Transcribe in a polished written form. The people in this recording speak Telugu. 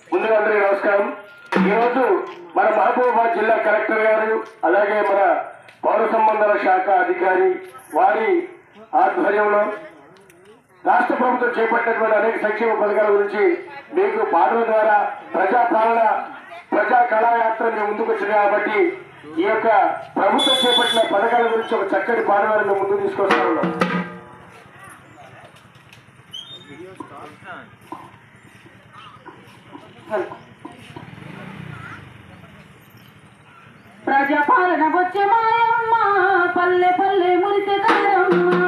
ముందుగా అందరికీ నమస్కారం. ఈరోజు మన మహబూబాబాద్ జిల్లా కలెక్టర్ గారు అలాగే మన పౌర సంబంధాల శాఖ అధికారి వారి ఆధ్వర్యంలో రాష్ట్ర ప్రభుత్వం చేపట్టినటువంటి అనేక సంక్షేమ పథకాల గురించి మీకు పాటల ద్వారా ప్రజాపాలన ప్రజా కళాయాత్ర మేము ముందుకు వచ్చింది కాబట్టి ఈ యొక్క ప్రభుత్వం చేపట్టిన పథకాల గురించి ఒక చక్కటి పాటలను మేము ముందుకు తీసుకొస్తా ఉన్నాం. ప్రజాపాలన వచ్చే మాయమ్మ పల్లె పల్లె మురిసే కారమ్మ